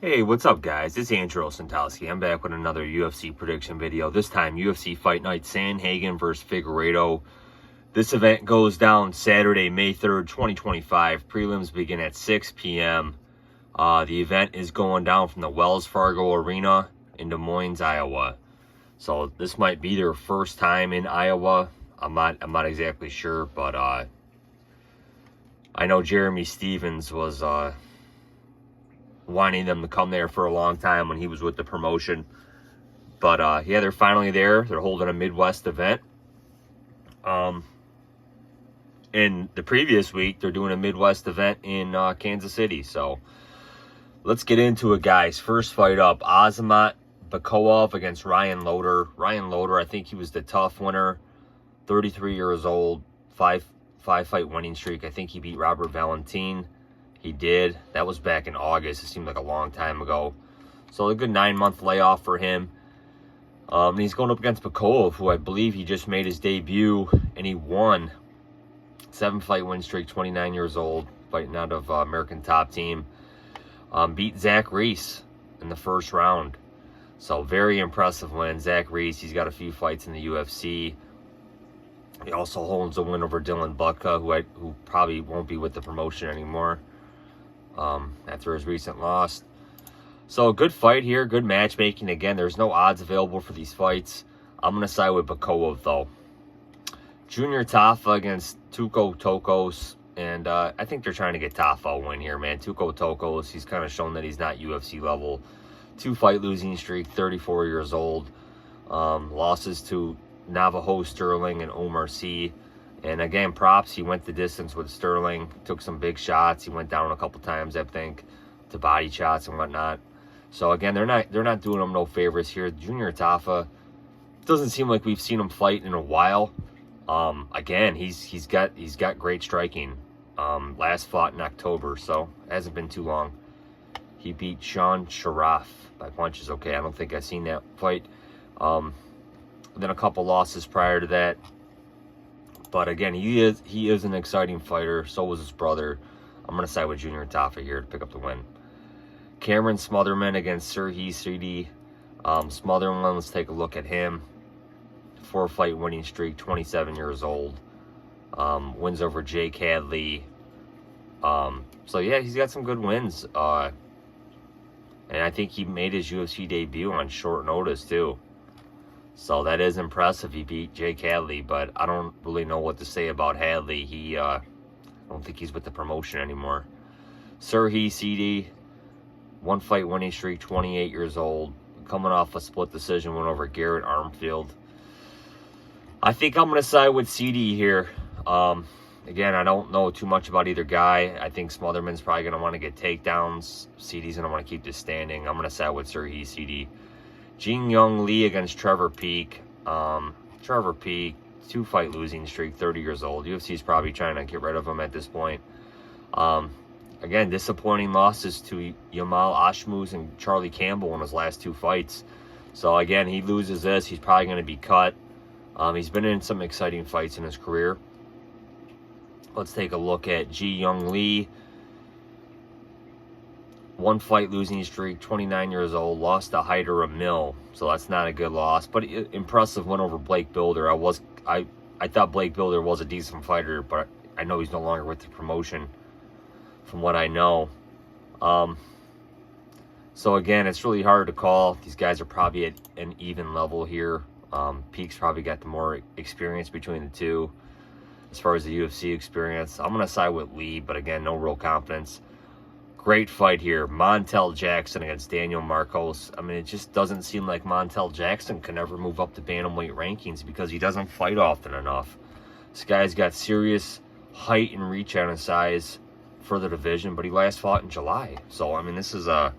Hey, what's up guys? It's Andrew Santowski. I'm back with another UFC prediction video. This time, UFC Fight Night Sandhagen versus Figueiredo. This event goes down Saturday, May 3rd, 2025. Prelims begin at 6 p.m. The event is going down from the Wells Fargo Arena in Des Moines, Iowa. So this might be their first time in Iowa. I'm not exactly sure, but I know Jeremy Stevens was wanting them to come there for a long time when he was with the promotion. But yeah, they're finally there. They're holding a Midwest event. In the previous week, they're doing a Midwest event in Kansas City. So let's get into it, guys. First fight up, Azamat Bekoev against Ryan Loder. Ryan Loder, I think he was the tough winner. 33 years old, five fight winning streak. I think he beat Robert Valentin. He did. That was back in August. It seemed like a long time ago. So a good 9-month layoff for him. And he's going up against Bekoev, who I believe he just made his debut, and he won. 7-fight win streak, 29 years old, fighting out of American Top Team. Beat Zach Reese in the first round. So very impressive win. Zach Reese, he's got a few fights in the UFC. He also holds a win over Dylan Butka, who probably won't be with the promotion anymore after his recent loss. So a good fight here, good matchmaking. Again, there's no odds available for these fights. I'm going to side with Bekoev, though. Junior Tafa against Tuco Tokos. And I think they're trying to get Tafa a win here, man. Tuco Tokos, he's kind of shown that he's not UFC level. 2-fight losing streak, 34 years old. Losses to Navajo Sterling and Omar Sy. And again, props. He went the distance with Sterling. Took some big shots. He went down a couple times, I think, to body shots and whatnot. So again, they're not doing him no favors here. Junior Tafa, doesn't seem like we've seen him fight in a while. Again, he's got great striking. Last fought in October, so it hasn't been too long. He beat Sean Sharaf by punches. Okay, I don't think I've seen that fight. Then a couple losses prior to that. But again, he is an exciting fighter. So was his brother. I'm going to side with Junior Tafa here to pick up the win. Cameron Smotherman against Serhiy Sidey. Smotherman, let's take a look at him. 4-fight winning streak, 27 years old. Wins over Jake Hadley. So yeah, he's got some good wins. And I think he made his UFC debut on short notice too. So that is impressive. He beat Jake Hadley, but I don't really know what to say about Hadley. I don't think he's with the promotion anymore. Serhiy Sidey, 1-fight winning streak, 28 years old. Coming off a split decision win over Garrett Armfield. I think I'm going to side with Sidey here. Again, I don't know too much about either guy. I think Smotherman's probably going to want to get takedowns. Sidey's going to want to keep this standing. I'm going to side with Serhiy Sidey. Jin Young Lee against Trevor Peek. Trevor Peek, 2-fight losing streak, 30 years old. UFC's probably trying to get rid of him at this point. Again, disappointing losses to Yamal Ashmouz and Charlie Campbell in his last 2 fights. So again, he loses this, he's probably going to be cut. He's been in some exciting fights in his career. Let's take a look at Ji Young Lee. 1-fight losing streak, 29 years old, lost to Hyder Amil, so that's not a good loss. But impressive win over Blake Builder. I thought Blake Builder was a decent fighter, but I know he's no longer with the promotion, from what I know. So again, it's really hard to call. These guys are probably at an even level here. Peek's probably got the more experience between the two, as far as the UFC experience. I'm gonna side with Lee, but again, no real confidence. Great fight here. Montel Jackson against Daniel Marcos. I mean, it just doesn't seem like Montel Jackson can ever move up the bantamweight rankings because he doesn't fight often enough. This guy's got serious height and reach on his size for the division, but he last fought in July. So, I mean, this is a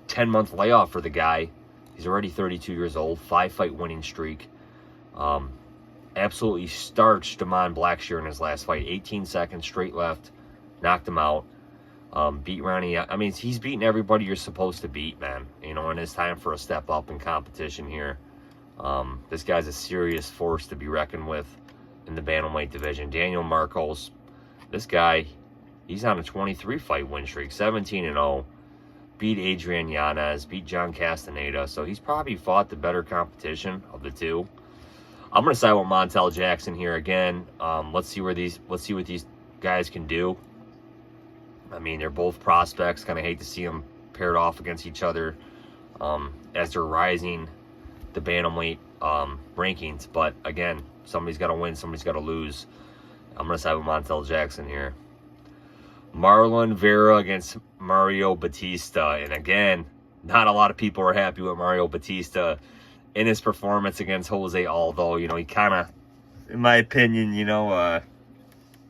10-month layoff for the guy. He's already 32 years old, 5-fight winning streak. Absolutely starched Damon Blackshear in his last fight. 18 seconds, straight left, knocked him out. Beat Ronnie. I mean, he's beating everybody you're supposed to beat, man. You know, and it's time for a step up in competition here. This guy's a serious force to be reckoned with in the bantamweight division. Daniel Marcos, this guy, he's on a 23-fight win streak, 17-0. beat Adrian Yanez, beat John Castaneda, so he's probably fought the better competition of the two. I'm gonna side with Montel Jackson here again. Let's see what these guys can do. I mean, they're both prospects. Kind of hate to see them paired off against each other as they're rising the bantamweight rankings. But again, somebody's got to win, somebody's got to lose. I'm gonna side with Montel Jackson here. Marlon Vera against Mario Batista, and again, not a lot of people are happy with Mario Batista in his performance against Jose Aldo. You know, he kind of, in my opinion, you know,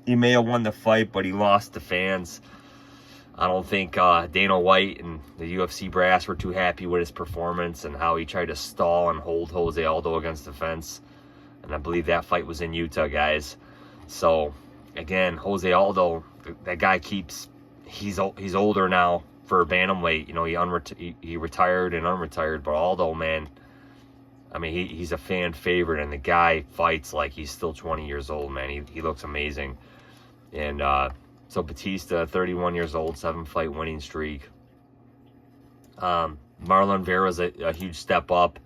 he may have won the fight, but he lost to fans. I don't think Dana White and the UFC brass were too happy with his performance and how he tried to stall and hold Jose Aldo against the fence. And I believe that fight was in Utah, guys. So, again, Jose Aldo, that guy he's older now for a bantamweight. You know, he retired and unretired, but Aldo, man, I mean, he's a fan favorite, and the guy fights like he's still 20 years old, man. He looks amazing. And so Batista, 31 years old, 7-fight winning streak. Marlon Vera's a huge step up.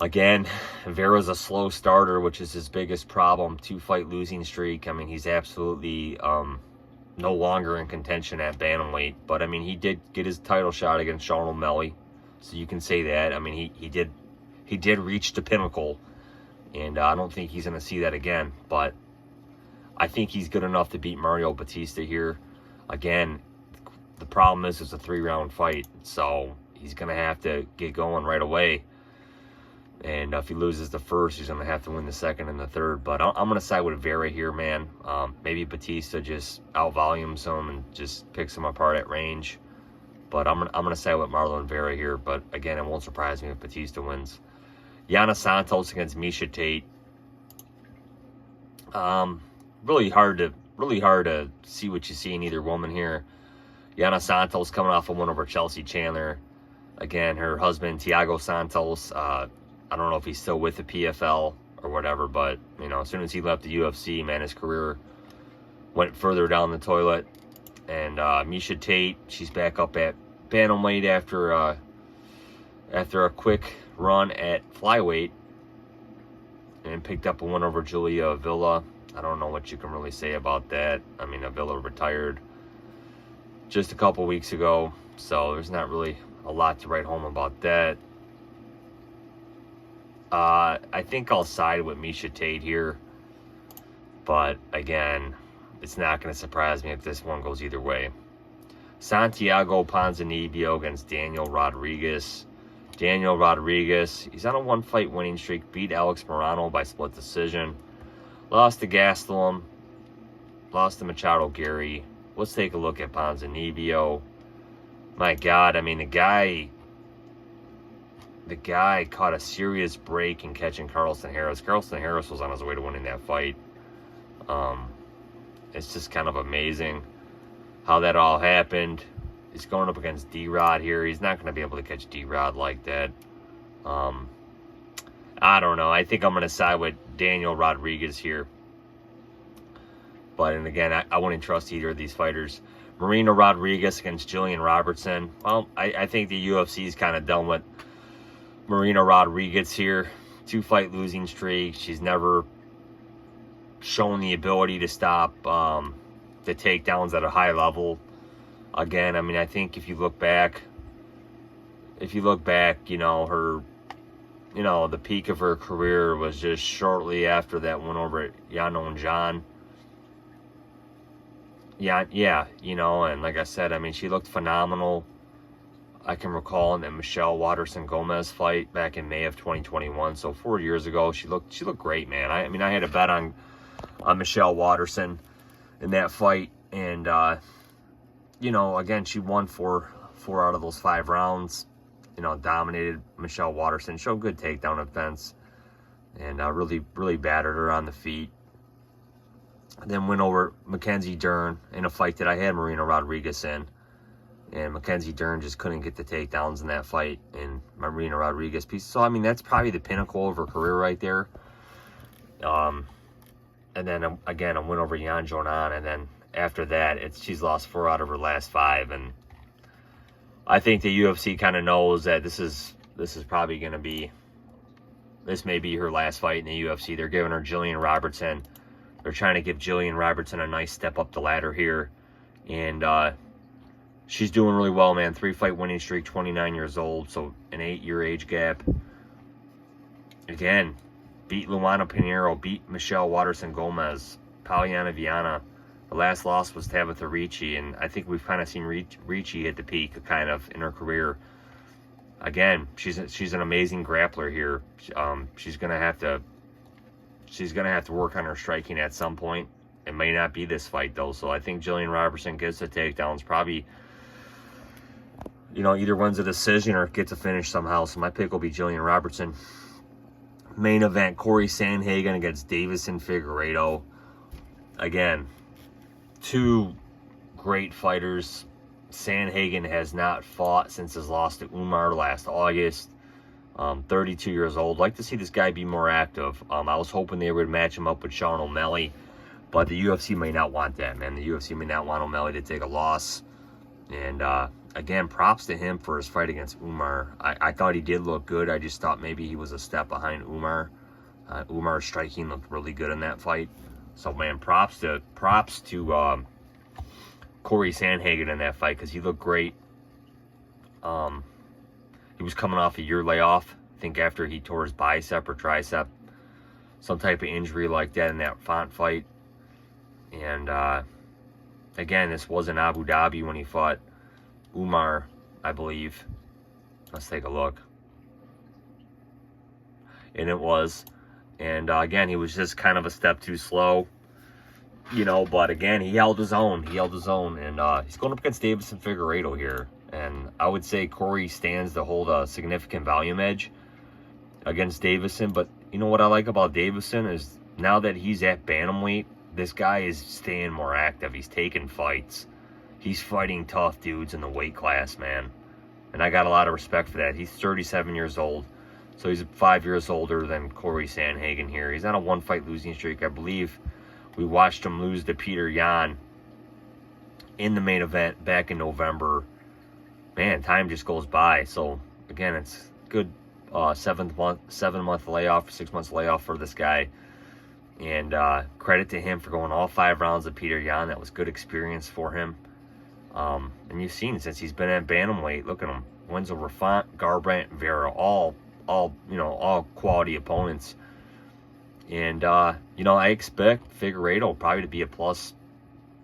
Again, Vera's a slow starter, which is his biggest problem. 2-fight losing streak. I mean, he's absolutely no longer in contention at bantamweight. But, I mean, he did get his title shot against Sean O'Malley. So you can say that. I mean, he did reach the pinnacle, and I don't think he's going to see that again. But I think he's good enough to beat Mario Batista here. Again, the problem is it's a 3-round fight, so he's going to have to get going right away. And if he loses the first, he's going to have to win the second and the third. But I'm going to side with Vera here, man. Maybe Batista just outvolumes him and just picks him apart at range. But I'm gonna side with Marlon Vera here. But again, it won't surprise me if Batista wins. Yana Santos against Miesha Tate. Really hard to see what you see in either woman here. Yana Santos coming off a win over Chelsea Chandler. Again, her husband Thiago Santos. I don't know if he's still with the PFL or whatever, but you know, as soon as he left the UFC, man, his career went further down the toilet. And Miesha Tate, she's back up at bantamweight after a quick run at flyweight, and picked up a win over Julia Avila. I don't know what you can really say about that. I mean, Avila retired just a couple weeks ago, so there's not really a lot to write home about that. I think I'll side with Miesha Tate here, but again, it's not going to surprise me if this one goes either way. Santiago Ponzinibbio against Daniel Rodriguez. Daniel Rodriguez, he's on a 1-fight winning streak, beat Alex Morano by split decision. Lost to Gastelum, lost to Machado Gary. Let's take a look at Ponzinibbio. My God, I mean, the guy caught a serious break in catching Carlston Harris. Carlston Harris was on his way to winning that fight. It's just kind of amazing how that all happened. He's going up against D-Rod here. He's not going to be able to catch D-Rod like that. I don't know. I think I'm going to side with Daniel Rodriguez here. But, and again, I wouldn't trust either of these fighters. Marina Rodriguez against Jillian Robertson. Well, I think the UFC is kind of done with Marina Rodriguez here. 2-fight losing streak. She's never shown the ability to stop the takedowns at a high level. Again, I mean, I think if you look back, you know, her, you know, the peak of her career was just shortly after that one over at Yanon John. Yeah, you know, and like I said, I mean, she looked phenomenal. I can recall in the Michelle Waterson-Gomez fight back in May of 2021, so 4 years ago, she looked great, man. I mean, I had a bet on Michelle Waterson in that fight, and you know, again, she won four out of those 5 rounds. You know, dominated Michelle Waterson, showed good takedown defense, and really battered her on the feet. Then went over Mackenzie Dern in a fight that I had Marina Rodriguez in. And Mackenzie Dern just couldn't get the takedowns in that fight in Marina Rodriguez piece. So, I mean, that's probably the pinnacle of her career right there. And then, again, a win over Yan Jonan. And then after that, she's lost 4 out of her last 5. And I think the UFC kind of knows that this is probably going to be, this may be her last fight in the UFC. They're giving her Jillian Robertson. They're trying to give Jillian Robertson a nice step up the ladder here. And she's doing really well, man. 3-fight winning streak, 29 years old. So an 8-year age gap. Again, beat Luana Pinheiro, beat Michelle Waterson-Gomez, Polyana Viana. The last loss was Tabitha Ricci, and I think we've kind of seen Ricci hit the peak kind of in her career. Again, she's an amazing grappler here. She's gonna have to work on her striking at some point. It may not be this fight though, so I think Jillian Robertson gets the takedowns. Probably, either wins a decision or gets a finish somehow. So my pick will be Jillian Robertson. Main event: Corey Sandhagen against Davison Figueiredo. Again, two great fighters. Sandhagen has not fought since his loss to Umar last August. 32 years old. Like to see this guy be more active. I was hoping they would match him up with Sean O'Malley, but the UFC may not want that, man. The UFC may not want O'Malley to take a loss. And again, props to him for his fight against Umar. I thought he did look good. I just thought maybe he was a step behind Umar. Umar's striking looked really good in that fight. So, man, props to Corey Sandhagen in that fight because he looked great. He was coming off a year layoff, I think after he tore his bicep or tricep, some type of injury like that in that Font fight. And again, this was in Abu Dhabi when he fought Umar, I believe. Let's take a look. And it was. And again, he was just kind of a step too slow. But again, he held his own. And he's going up against Davison Figueiredo here. And I would say Corey stands to hold a significant volume edge against Davison. But you know what I like about Davison is now that he's at bantamweight, this guy is staying more active. He's taking fights. He's fighting tough dudes in the weight class, man. And I got a lot of respect for that. He's 37 years old. So he's 5 years older than Corey Sandhagen here. He's on a 1-fight losing streak. I believe we watched him lose to Peter Yan in the main event back in November. Man, time just goes by. So, again, it's good 7-month layoff, 6 months layoff for this guy. And credit to him for going all 5 rounds of Peter Yan. That was good experience for him. And you've seen since he's been at bantamweight, look at him. Wins over Font, Garbrandt, Vera, all quality opponents. And, I expect Figueiredo probably to be a plus,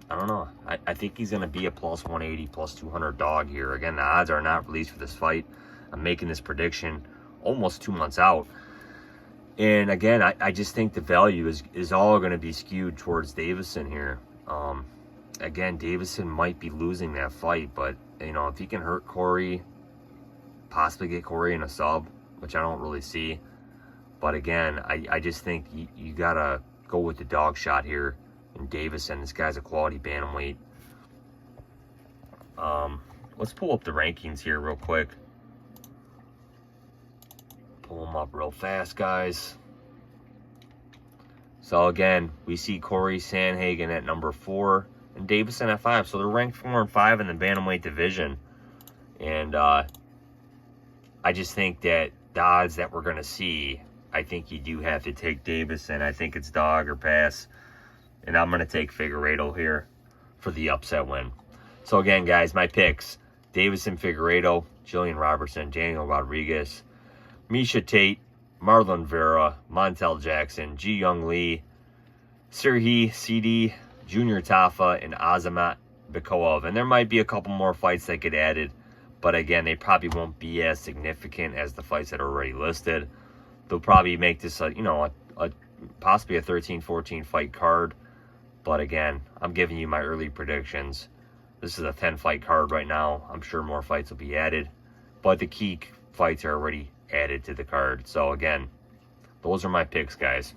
I don't know. I think he's going to be a plus 180, plus 200 dog here. Again, the odds are not released for this fight. I'm making this prediction almost 2 months out. And, again, I just think the value is all going to be skewed towards Davison here. Again, Davison might be losing that fight, but, if he can hurt Corey, possibly get Corey in a sub, which I don't really see. But again, I just think you got to go with the dog shot here in Davison. This guy's a quality bantamweight. Let's pull up the rankings here real quick. Pull them up real fast, guys. So again, we see Corey Sandhagen at number 4 and Davison at 5. So they're ranked 4 and 5 in the bantamweight division. And I just think that the odds that we're going to see, I think you do have to take Davison. I think it's dog or pass. And I'm going to take Figueiredo here for the upset win. So again, guys, my picks: Davison Figueiredo, Jillian Robertson, Daniel Rodriguez, Miesha Tate, Marlon Vera, Montel Jackson, Ji Young Lee, Sirhi Sidey, Junior Tafa, and Azamat Bekoev. And there might be a couple more fights that get added. But again, they probably won't be as significant as the fights that are already listed. They'll probably make this possibly a 13-14 fight card. But again, I'm giving you my early predictions. This is a 10-fight card right now. I'm sure more fights will be added. But the key fights are already added to the card. So again, those are my picks, guys.